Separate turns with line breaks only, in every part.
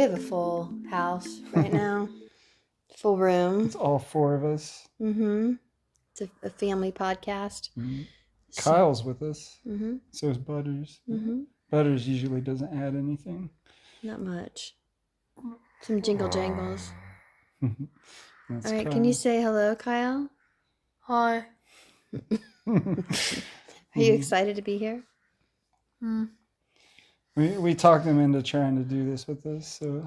have a full house right now. Full room.
It's all four of us.
Mm-hmm. It's a family podcast.
Mm-hmm. Kyle's with us.
Mm-hmm.
So is Butters.
Mm-hmm.
Butters usually doesn't add anything.
Not much. Some jingle jangles.
That's
All right,
Kyle.
can you say hello, Kyle?
Hi.
Are you excited to be here?
We talked him into trying to do this with us, so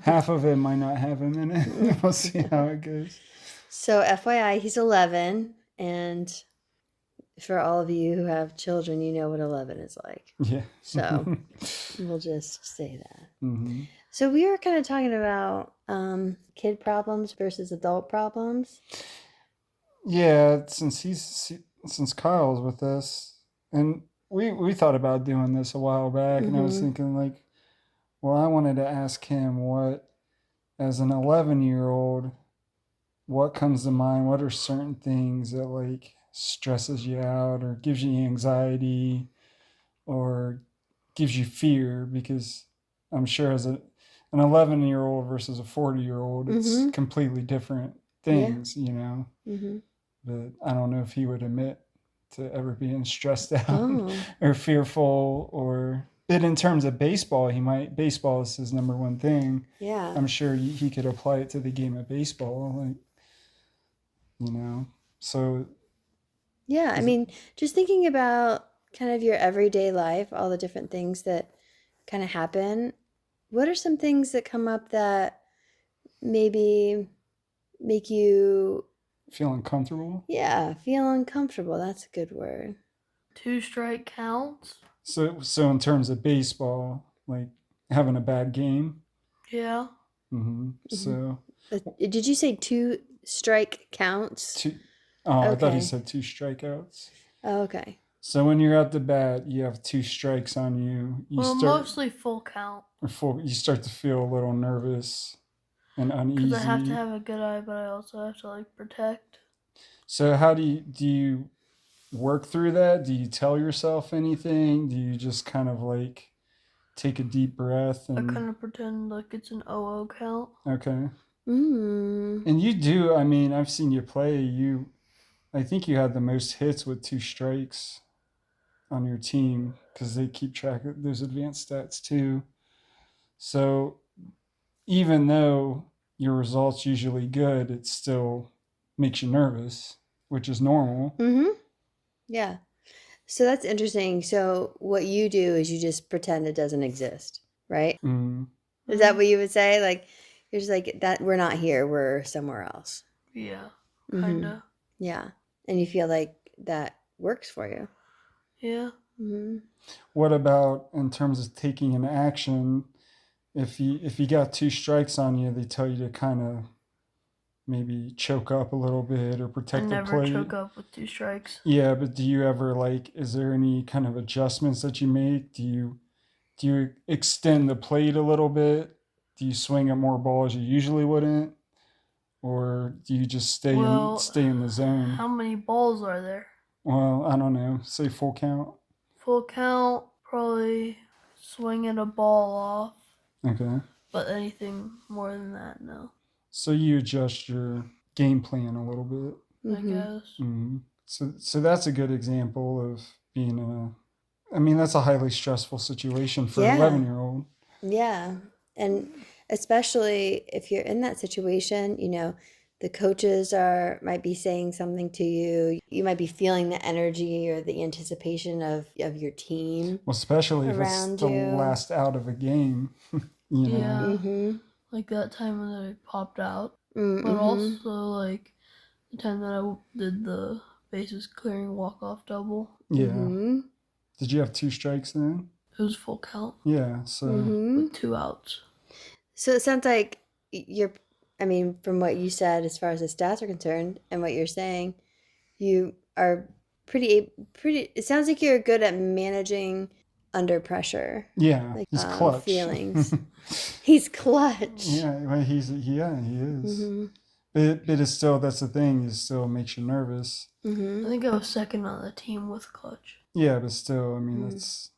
half of it might not have him in it. We'll see how it goes.
So, FYI, he's 11, and for all of you who have children, you know what 11 is like.
Yeah.
So, we'll just say that.
Mm-hmm.
So, we were kind of talking about kid problems versus adult problems.
Yeah, since Kyle's with us, and we thought about doing this a while back, and I was thinking like, well, I wanted to ask him what, as an 11-year-old, what comes to mind? What are certain things that like stresses you out or gives you anxiety or gives you fear? Because I'm sure as an 11-year-old versus a 40-year-old, it's completely different things, you know. Mm-hmm. But I don't know if he would admit to ever being stressed out or fearful or. But in terms of baseball, baseball is his number one thing.
Yeah.
I'm sure he could apply it to the game of baseball, like, you know, so.
Yeah, I mean, just thinking about kind of your everyday life, all the different things that kind of happen, what are some things that come up that maybe make you
feel uncomfortable?
Yeah, feel uncomfortable. That's a good word.
2 strike counts.
So in terms of baseball, like having a bad game.
Yeah.
Mm-hmm. So.
Did you say 2 strike counts?
Okay. I thought he said 2 strikeouts.
Oh, okay.
So when you're at the bat, you have 2 strikes on you.
Mostly full count.
You start to feel a little nervous and uneasy.
Because I have to have a good eye, but I also have to like protect.
So how do you work through that? Do you tell yourself anything? Do you just kind of like take a deep breath?
I kind of pretend like it's an 0-0 count.
Okay. And you do, I mean, I've seen you play. I think you had the most hits with 2 strikes on your team because they keep track of those advanced stats too. So even though your results usually good, it still makes you nervous, which is normal.
Mm-hmm. Yeah. So that's interesting. So what you do is you just pretend it doesn't exist, right?
Mm-hmm.
Is that what you would say? Like, you're just like, that we're not here, we're somewhere else.
Yeah, kind of.
Yeah. And you feel like that works for you.
Yeah.
What about in terms of taking an action? If you got 2 strikes on you, they tell you to kind of maybe choke up a little bit or protect the plate.
I never choke up with 2 strikes.
Yeah, but do you ever is there any kind of adjustments that you make? Do you extend the plate a little bit? Do you swing at more balls you usually wouldn't? Or do you just stay in the zone?
How many balls are there?
Well, I don't know. Say full count.
Full count, probably swinging a ball off.
Okay.
But anything more than that, no.
So you adjust your game plan a little bit.
I guess.
Mm-hmm. So that's a good example of being that's a highly stressful situation for an 11-year-old.
Yeah. And especially if you're in that situation, you know, the coaches might be saying something to you. You might be feeling the energy or the anticipation of your team.
Well, especially if it's the last out of a game. You know?
Yeah. Like that time when I popped out. But also like the time that I did the bases clearing walk-off double.
Yeah. Did you have 2 strikes then?
It was full count.
Yeah, so.
With 2 outs.
So it sounds like from what you said as far as the stats are concerned and what you're saying, you are pretty, it sounds like you're good at managing under pressure.
Yeah, like, he's clutch.
Feelings. He's clutch.
Yeah, well, he is. But it's still, that's the thing, it still makes you nervous.
I think I was second on the team with clutch.
Yeah, but still, I mean, that's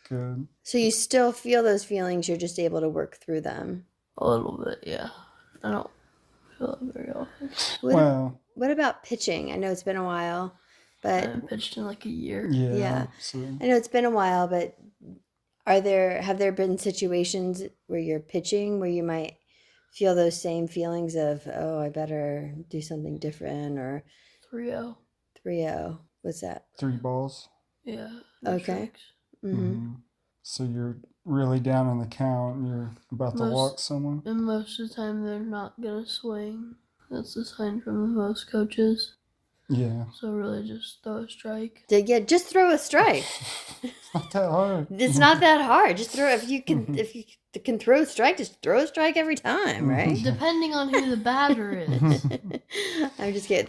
good.
So you still feel those feelings, you're just able to work through them.
A little bit, yeah. I don't feel it very often.
What about pitching? I know it's been a while,
I
but
haven't pitched in like a year.
yeah.
So
I know it's been a while, but have there been situations where you're pitching where you might feel those same feelings of, oh, I better do something different, or
3-0.
3-0? What's that?
3 balls.
Yeah.
Okay.
Strikes.
Mm-hmm.
So you're really down on the count and you're about to walk someone?
And most of the time they're not going to swing. That's the sign from most coaches.
Yeah.
So really just throw a strike.
Yeah, just throw a strike.
It's not that hard.
It's not that hard. Just throw, if you can throw a strike, just throw a strike every time, right?
Depending on who the batter is.
I'm just kidding.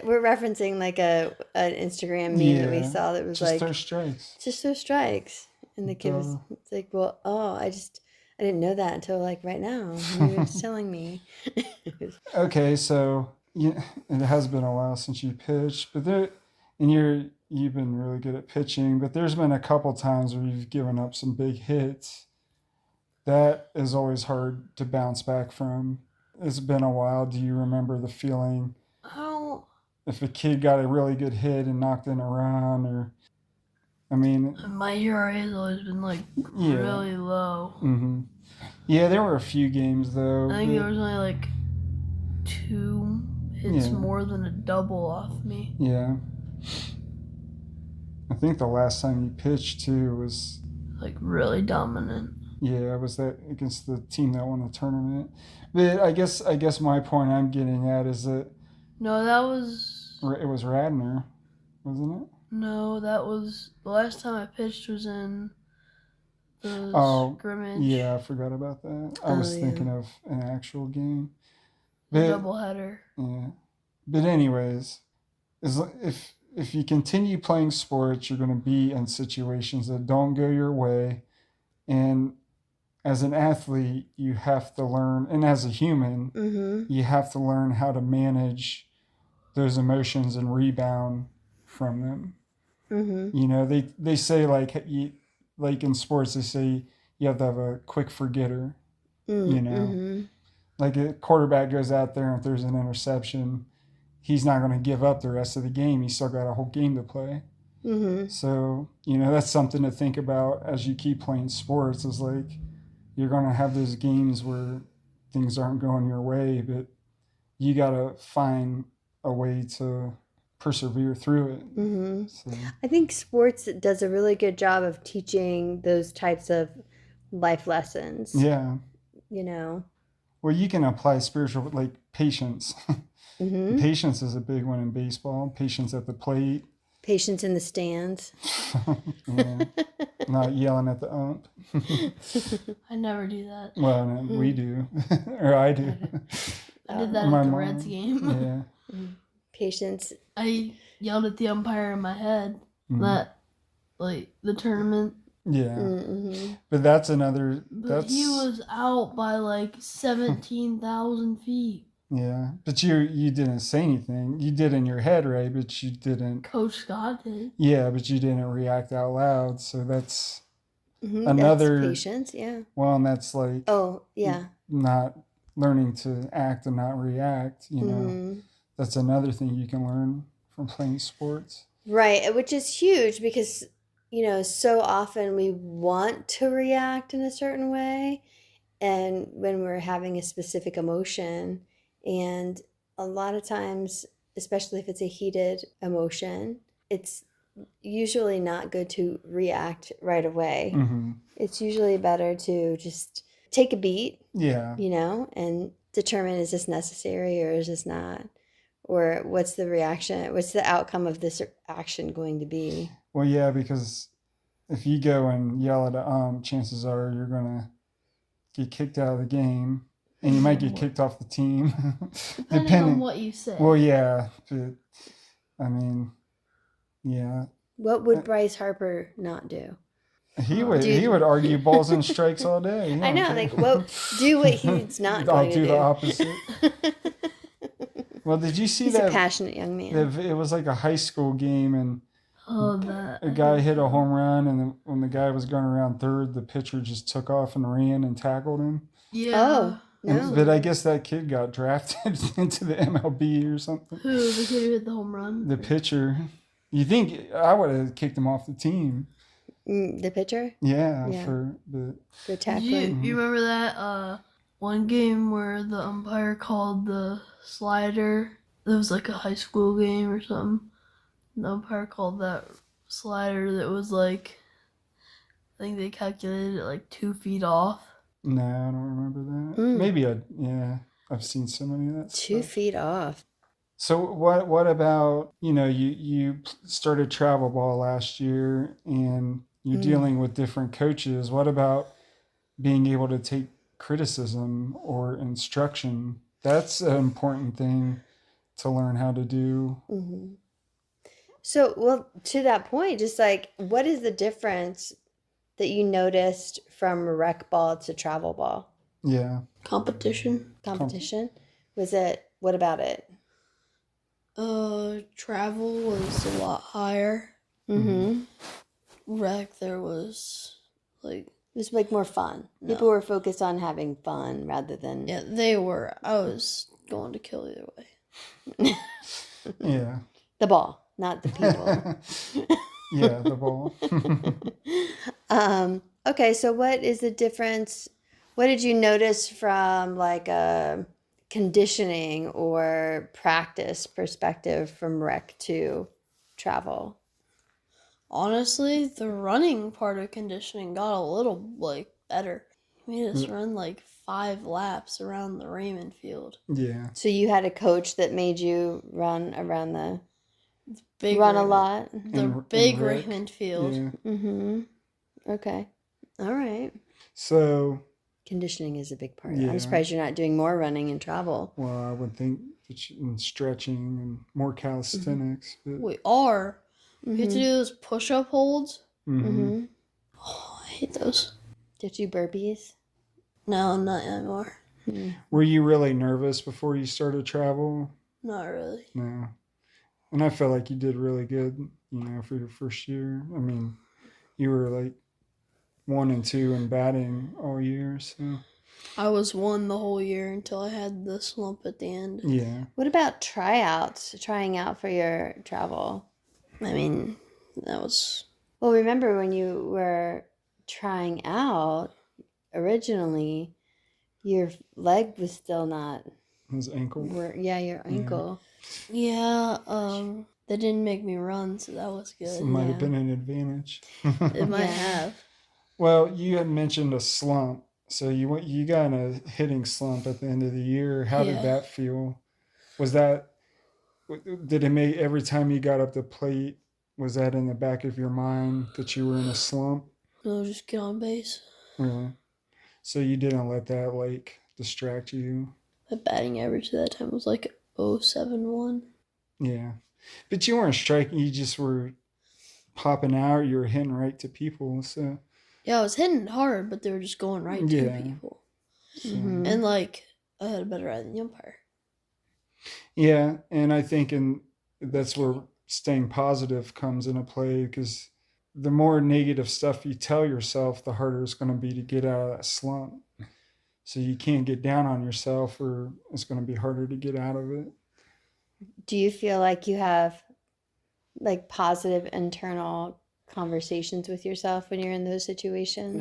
We're referencing like an Instagram meme that we saw that was
just
like,
throw strikes.
Just throw strikes. And the kid was it's like, well, I didn't know that until like right now. You were just telling me.
Okay, so it has been a while since you pitched, but you've been really good at pitching, but there's been a couple times where you've given up some big hits. That is always hard to bounce back from. It's been a while. Do you remember the feeling if a kid got a really good hit and knocked in a run, or I mean,
my ERA has always been like really low.
Mm-hmm. Yeah, there were a few games though.
I think there was only like 2 hits more than a double off me.
Yeah. I think the last time you pitched too was
like really dominant.
Yeah, was that against the team that won the tournament? But I guess my point I'm getting at is that
no, that was
it was Radnor, wasn't it?
No, that was the last time I pitched was in the scrimmage.
Yeah, I forgot about that. I was thinking of an actual game.
The doubleheader.
Yeah. But anyways, if you continue playing sports, you're going to be in situations that don't go your way. And as an athlete, you have to learn, and as a human, you have to learn how to manage those emotions and rebound from them. You know, they say like in sports, they say you have to have a quick forgetter. You know, like a quarterback goes out there and if there's an interception, he's not going to give up the rest of the game. He's still got a whole game to play. So, you know, that's something to think about as you keep playing sports, is like you're going to have those games where things aren't going your way, but you got to find a way to persevere through it. So.
I think sports does a really good job of teaching those types of life lessons.
Yeah.
You know?
Well, you can apply spiritual, like patience. Patience is a big one in baseball. Patience at the plate.
Patience in the stands.
Yeah. Not yelling at the ump.
I never do that.
Well, no, we do. Or I do.
I did that at the Reds game.
Yeah.
Patience.
I yelled at the umpire in my head that, like, the tournament.
Yeah. But that's another...
He was out by, like, 17,000 feet.
Yeah. But you didn't say anything. You did in your head, right? But you didn't...
Coach Scott did.
Yeah, but you didn't react out loud. So that's another...
That's patience, yeah.
Well, and that's like...
Oh, yeah.
Not learning to act and not react, you know. That's another thing you can learn from playing sports.
Right, which is huge because, you know, so often we want to react in a certain way, and when we're having a specific emotion, and a lot of times, especially if it's a heated emotion, it's usually not good to react right away. It's usually better to just take a beat, you know, and determine, is this necessary or is this not? Or what's the reaction? What's the outcome of this action going to be?
Well, yeah, because if you go and yell at chances are you're going to get kicked out of the game, and you might get kicked off the team.
Depending on what you say.
Well, yeah, but I mean, yeah.
What would Bryce Harper not do?
He would argue balls and strikes all day.
I know, like, do what he's not going to do.
I'll do the opposite. Well, did you see
he's
that?
He's a passionate young man.
It was like a high school game, and
Oh, that.
A guy hit a home run, and then when the guy was going around third, the pitcher just took off and ran and tackled him.
Yeah.
Oh,
And,
no.
but I guess that kid got drafted into the MLB or something.
Who? The kid who hit the home run?
The pitcher. You think I would have kicked him off the team?
The pitcher
Yeah,
Yeah.
for the
for
You
tackling.
remember that one game where the umpire called the slider? It was like a high school game or something. The umpire called that slider that was like, I think they calculated it like 2 feet off.
No, I don't remember that.
Mm.
Maybe I've seen so many of that
2
stuff.
feet off.
So what about, you started travel ball last year and you're dealing with different coaches. What about being able to take criticism or instruction? That's an important thing to learn how to do.
Hmm. So, well, to that point, just like, what is the difference that you noticed from rec ball to travel ball
Yeah.
Competition.
competition? Was it, what about it?
Travel was a lot higher.
Mm-hmm.
Rec, there was like,
It was like more fun.
No.
People were focused on having fun rather than.
yeah, they were. I was going to kill either way.
Yeah.
The ball, not the people.
Yeah, the ball.
Okay, so what is the difference? What did you notice from like a conditioning or practice perspective from rec to travel?
Honestly, the running part of conditioning got a little like better. He made us run like 5 laps around the Raymond Field.
Yeah.
So you had a coach that made you run around the
Big
run a
Raymond-
lot.
The
And
big
rec.
Raymond Field.
Yeah.
Mm-hmm. Okay. All right.
So,
Conditioning is a big part.
Yeah.
I'm surprised you're not doing more running and travel.
well, I would think and stretching and more calisthenics. But,
We are. We have to
Mhm.
do those push-up holds.
mhm.
Mm-hmm.
Oh, I hate those.
Did you burpees?
No, not anymore.
Were you really nervous before you started travel?
Not really.
No. And I felt like you did really good, for your first year. I mean, you were like 1 and 2 in batting all year, so
I was 1 the whole year until I had the slump at the end.
yeah.
What about tryouts? Trying out for your travel?
I mean, that was
Well, remember when you were trying out originally, your leg was still not.
His ankle.
Yeah, your ankle.
yeah. They didn't make me run, so that was
So it
good.
might
Yeah.
have been an advantage.
It might
Yeah.
have.
Well, you had mentioned a slump. So you got in a hitting slump at the end of the year. How did
Yeah.
that feel? Did it make every time you got up the plate, was that in the back of your mind that you were in a slump?
No, just get on base.
Really? So you didn't let that like distract you?
My batting average at that time was like 0.71.
Yeah. But you weren't striking, you just were popping out, you were hitting right to people. So,
Yeah, I was hitting hard, but they were just going right to
Yeah.
people.
Mhm.
And like, I had a better eye than the umpire.
yeah. And I think that's where staying positive comes into play because the more negative stuff you tell yourself, the harder it's going to be to get out of that slump. So you can't get down on yourself or it's going to be harder to get out of it.
Do you feel like you have like positive internal conversations with yourself when you're in those situations?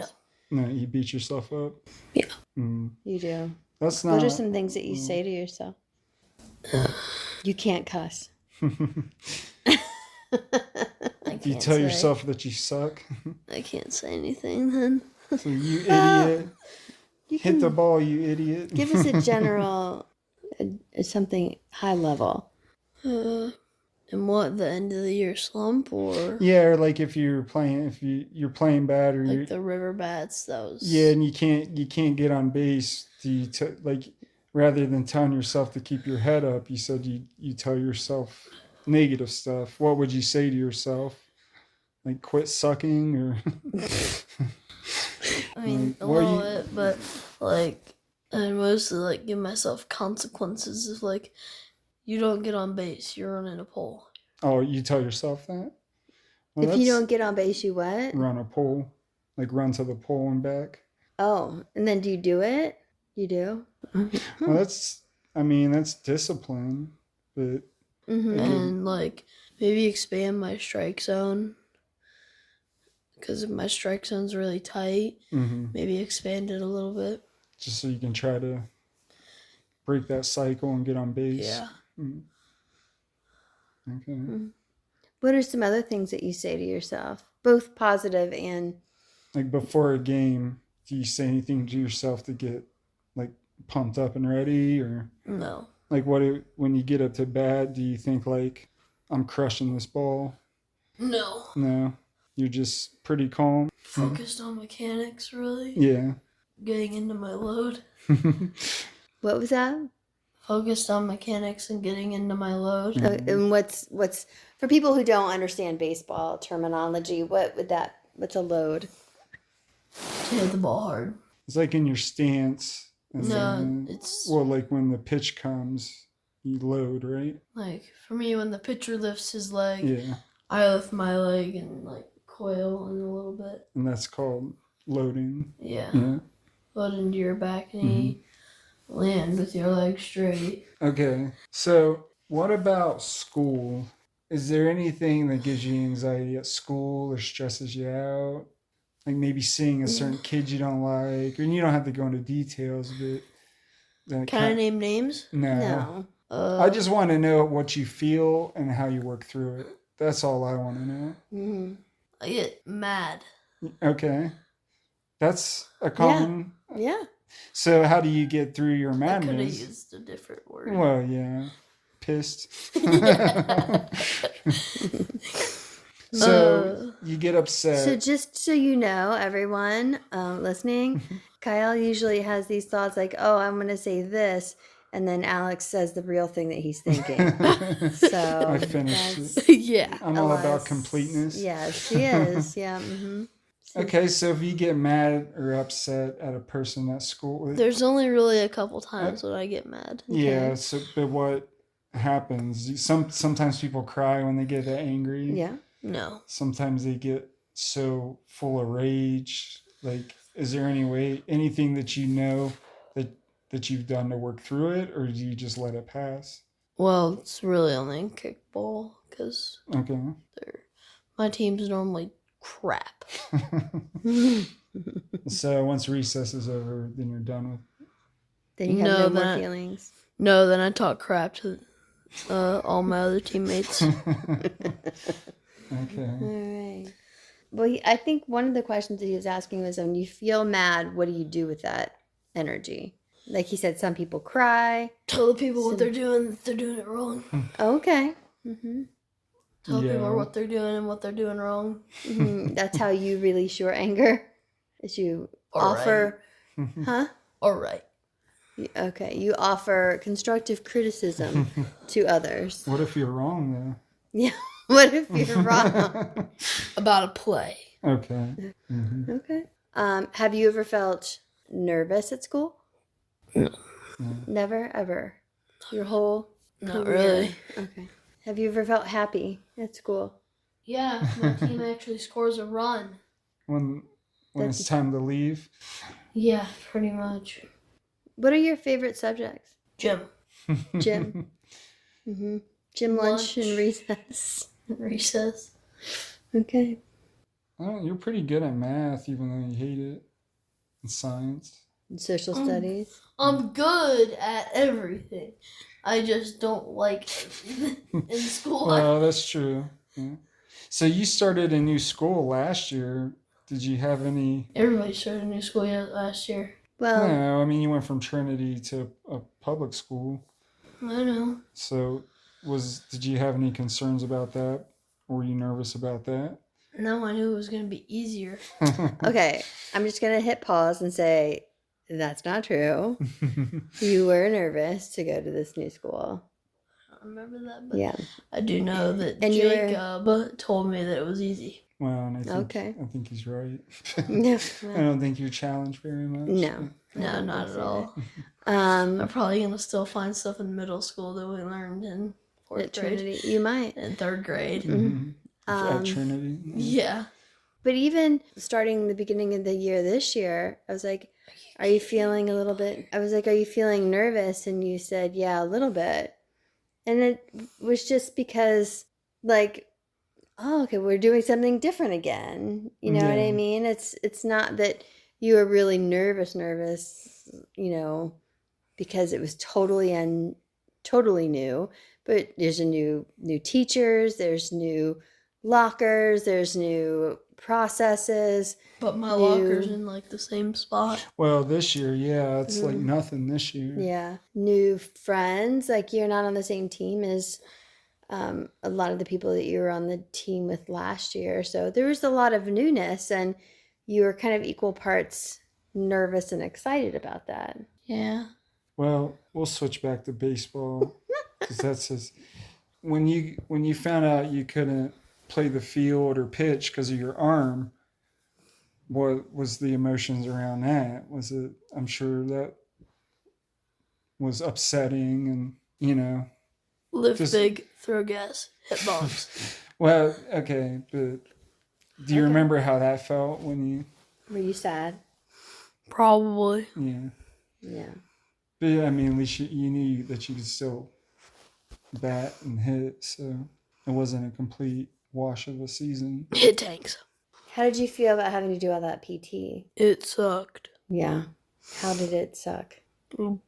No.
No, you beat yourself up.
Yeah.
Mm.
You do.
That's not.
What are some things that you say to yourself? You can't cuss.
I
You
can't
tell
say.
yourself that you suck.
I can't say anything then.
So you
Well,
idiot.
You
Hit the
can
ball, you idiot.
give us a general, something high level.
And what, the end of the year slump or
Yeah, or like if you're playing bad or you're
like the river bats? That was
yeah, and you can't get on base. Do you like rather than telling yourself to keep your head up, you said you tell yourself negative stuff. What would you say to yourself? Like quit sucking or
I mean,
Like,
a
what are
little
you-
bit, but like, I mostly like give myself consequences of like, you don't get on base, you're running a pole.
oh, you tell yourself that? Well,
If you
that's
don't get on base, you what?
run a pole, like run to the pole and back.
Oh, and then do you do it? You do?
Well, that's discipline, but
Mm-hmm.
And like maybe expand my strike zone. Because if my strike zone's really tight, maybe expand it a little bit.
just so you can try to break that cycle and get on base.
Yeah.
Okay.
What are some other things that you say to yourself, both positive and
Like before a game, do you say anything to yourself to get like pumped up and ready, or
No.
like when you get up to bat, do you think like I'm crushing this ball?
No.
No, you're just pretty calm.
Focused on mechanics, really.
Yeah.
Getting into my load.
what was that?
Focused on mechanics and getting into my load.
And what's for people who don't understand baseball terminology? What's a load?
To hit the ball hard.
It's like in your stance. And
No,
then,
it's
well, like when the pitch comes, you load, right?
like for me when the pitcher lifts his leg,
Yeah,
I lift my leg and like coil in a little bit.
and that's called loading.
Yeah.
Yeah.
Load into your back knee. Land with your leg straight.
Okay. So, what about school? Is there anything that gives you anxiety at school or stresses you out? Like maybe seeing a certain kid you don't like, and you don't have to go into details, but that
Can I name names?
No.
No.
I just want to know what you feel and how you work through it. That's all I want to know.
Mm-hmm.
I get mad.
Okay. That's a common.
Yeah.
So, how do you get through your
I could have
madness?
used a different word.
Well, yeah. Pissed. So, you get upset.
So just so you know, everyone listening, Kyle usually has these thoughts like, "Oh, I'm going to say this," and then Alex says the real thing that he's thinking. So
I finished
that's-
it.
Yeah.
I'm all about
Unless-
completeness.
Yes, she is. Yeah. Mm-hmm.
Okay, so if you get mad or upset at a person at school,
There's only really a couple times when I get mad.
yeah. So, but what happens? Sometimes people cry when they get that angry.
Yeah.
No.
Sometimes they get so full of rage. Like, is there anything that you know that you've done to work through it, or do you just let it pass?
Well, it's really only in kickball because
Okay.
my team's normally crap.
So once recess is over, then you're done
Then you have
No,
no more
that-
feelings.
No, then I talk crap to all my other teammates.
Okay.
All right. Well, I think one of the questions that he was asking was when you feel mad, what do you do with that energy? Like he said, some people cry.
Tell the people what they're doing. They're doing it wrong.
Okay. Mm-hmm.
Tell
Yeah.
people what they're doing and what they're doing wrong.
Mm-hmm. That's how you release your anger. Is you
All right.
offer, huh?
All right.
Okay, you offer constructive criticism to others.
What if you're wrong
Yeah. What if you're
though?
wrong?
About a play.
Okay.
Okay. Have you ever felt nervous at school?
No.
Never, ever. Your whole
Not
career?
really.
Okay. Have you ever felt happy at school?
Yeah, my team actually scores a run.
When
That's-
it's time to leave.
Yeah, pretty much.
What are your favorite subjects?
Gym.
Gym. Mm-hmm. Gym lunch and
Lunch.
recess.
Recess.
Okay.
Oh, you're pretty good at math, even though you hate it. And science.
And social studies.
I'm good at everything. I just don't like it in school.
Well, that's true. Yeah. So you started a new school last year. Did you have any?
Everybody started a new school last year.
Well,
No, I mean you went from Trinity to a public school.
I know.
So did you have any concerns about that? Were you nervous about that?
No, I knew it was going to be easier.
okay. I'm just going to hit pause and say that's not true. You were nervous to go to this new school.
I don't remember that, but
Yeah.
I do know that
And you were-
Jacob told me that it was easy.
Well, and
Okay.
I think he's right.
No.
I don't think you're challenged very much.
No.
No, not at all.
Um,
I'm probably going to still find stuff in middle school that we learned in fourth
at
grade
Trinity, you might.
and third grade.
Mhm. At Trinity.
Yeah.
But even starting the beginning of the year this year, I was like, are you feeling a little bit? I was like, are you feeling nervous? And you said, yeah, a little bit. And it was just because, like, oh, okay, we're doing something different again. You know what I
Yeah.
mean? It's not that you were really nervous, because it was totally new. But there's a new teachers, there's new lockers, there's new processes.
But my
New-
locker's in like the same spot.
Well, this year, yeah, it's like nothing this year.
Yeah, new friends. Like you're not on the same team as a lot of the people that you were on the team with last year. So there was a lot of newness, and you were kind of equal parts nervous and excited about that.
Yeah.
Well, we'll switch back to baseball because that's just when you found out you couldn't play the field or pitch because of your arm. What was the emotions around that? Was it? I'm sure that was upsetting, and
Live
Just-
big, throw gas, hit bombs.
Well, okay, but do you
Okay.
remember how that felt when you?
Were you sad?
Probably.
Yeah,
Yeah.
but I mean, at least you knew that you could still bat and hit, so it wasn't a complete wash of a season.
Hit tanks.
How did you feel about having to do all that PT?
It sucked.
Yeah. How did it suck?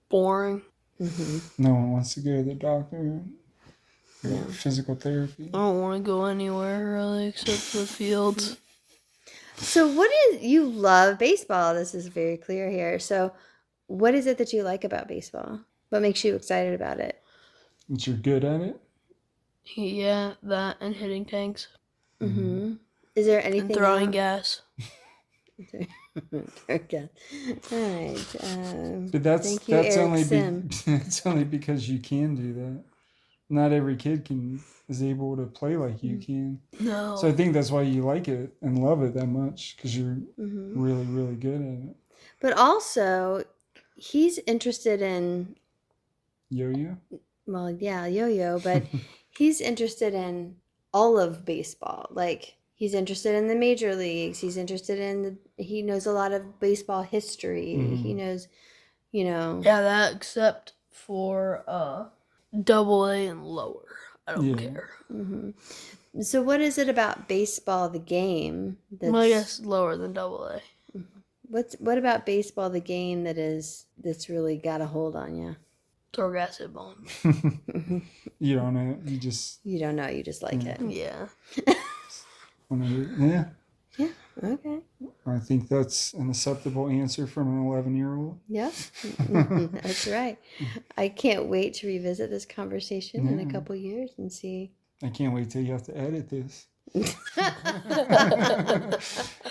Boring.
Mm-hmm.
No one wants to go to the doctor.
Yeah.
Physical therapy.
I don't want to go anywhere really except the fields.
So what is you love baseball? This is very clear here. So what is it that you like about baseball? What makes you excited about it?
That you're good at it.
Yeah, that and hitting tanks
Mm-hmm. Is there anything
and throwing
else?
gas.
Okay. All right.
But that's
Thank you,
that's
Eric
only
Sim.
it's only because you can do that. Not every kid is able to play like you can.
No.
So I think that's why you like it and love it that much because you're
Mhm.
really really good at it.
But also, he's interested in
Yo-yo.
well, yeah, yo-yo, but he's interested in all of baseball. Like he's interested in the major leagues. He's interested in he knows a lot of baseball history. He knows,
yeah, that except for AA and lower. I don't
Yeah.
care.
So what is it about baseball the game that's
Well, I guess lower than AA.
what about baseball the game that's really got a hold on you?
Throw gas hit bombs.
You don't know. You just
You don't know, you just like it.
Yeah.
want to. Yeah.
Yeah. Okay.
I think that's an acceptable answer from an 11-year-old.
Yeah. That's right. I can't wait to revisit this conversation in a couple years and see.
I can't wait till you have to edit this.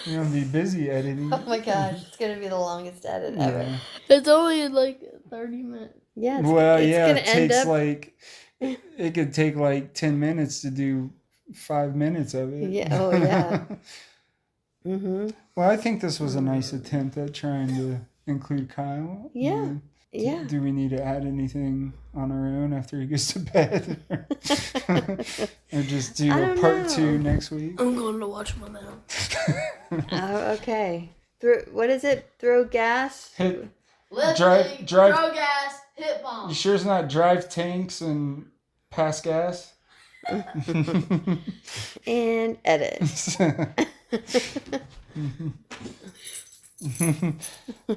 You're gonna be busy editing.
Oh my gosh, it's gonna be the longest edit ever.
Yeah.
It's only like 30 minutes.
Yeah.
Well,
it's
yeah,
gonna
it
end
takes
up.
like it could take like 10 minutes to do 5 minutes of it.
Yeah. Oh yeah. Mm-hmm.
Well, I think this was a nice attempt at trying to include Kyle.
Yeah.
Do-
Yeah.
Do we need to add anything on our own after he goes to bed? Or just do
I
a
don't
part
know.
2 next week?
I'm going to watch my man.
Oh, okay. What is it? Throw gas.
Hit,
Lift
Drive-
big,
drive-
throw gas, hit
you
bombs.
sure it's not drive tanks and pass gas?
And edit.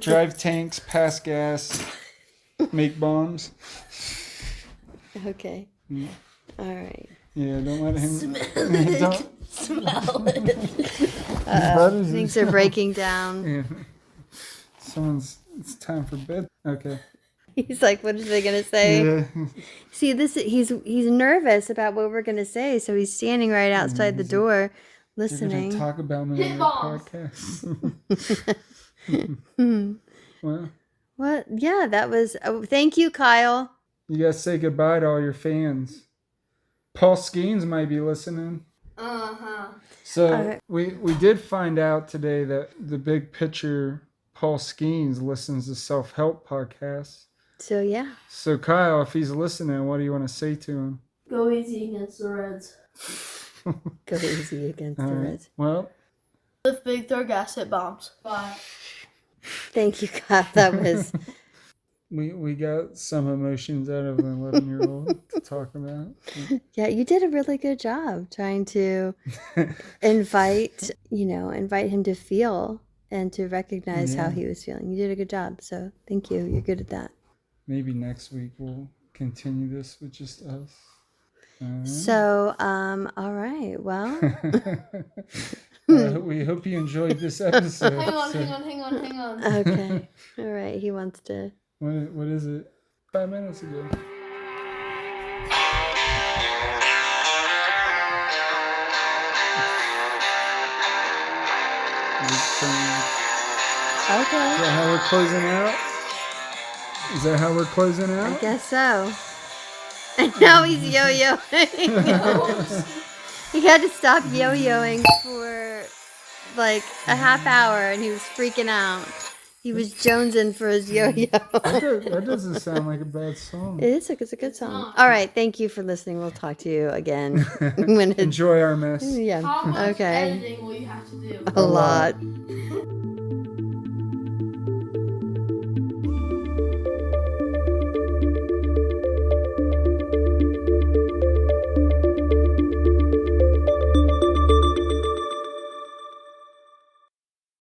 Drive tanks, pass gas, make bombs.
Okay.
Yeah.
All right.
Yeah, don't let him.
Smell
Don't,
it. Smell it.
brothers
Things are breaking down.
Yeah. It's time for bed. Okay.
He's like, what are they gonna say?
Yeah.
See, he's nervous about what we're gonna say, so he's standing right outside the door,
You're
listening.
gonna talk about me on
Hit
the
bombs.
podcast. Well,
What? Yeah, that was. Oh, thank you, Kyle.
you gotta say goodbye to all your fans. Paul Skeens might be listening.
Uh-huh.
So
Alright.
we did find out today that the big pitcher Paul Skeens listens to self-help podcasts.
So yeah,
So Kyle, if he's listening, what do you want to say to him?
Go easy against the Reds.
Go easy against
All
the
right.
Reds.
Well,
Lift big, throw gas, hit bombs. Bye.
Thank you, God. That was
we got some emotions out of an 11-year-old to talk about.
yeah. You did a really good job trying to invite him to feel and to recognize how
Yeah.
he was feeling. You did a good job. So thank you. You're good at that.
Maybe next week we'll continue this with just us.
So, all right. Well,
We hope you enjoyed this episode.
Hang on,
So-
hang on.
okay. All right. He wants to.
What is it? 5 minutes ago. Is
Okay.
that how we're closing out? Is that how we're closing
I
out?
guess so. And now he's yo-yoing. He had to stop yo-yoing for like a half hour, and he was freaking out. He was jonesing for his yo-yo.
That doesn't sound like a bad song.
It's a good song. All right. Thank you for listening. We'll talk to you again when it's
Enjoy our mess.
How
yeah.
much
Okay.
editing will you have to do?
A lot.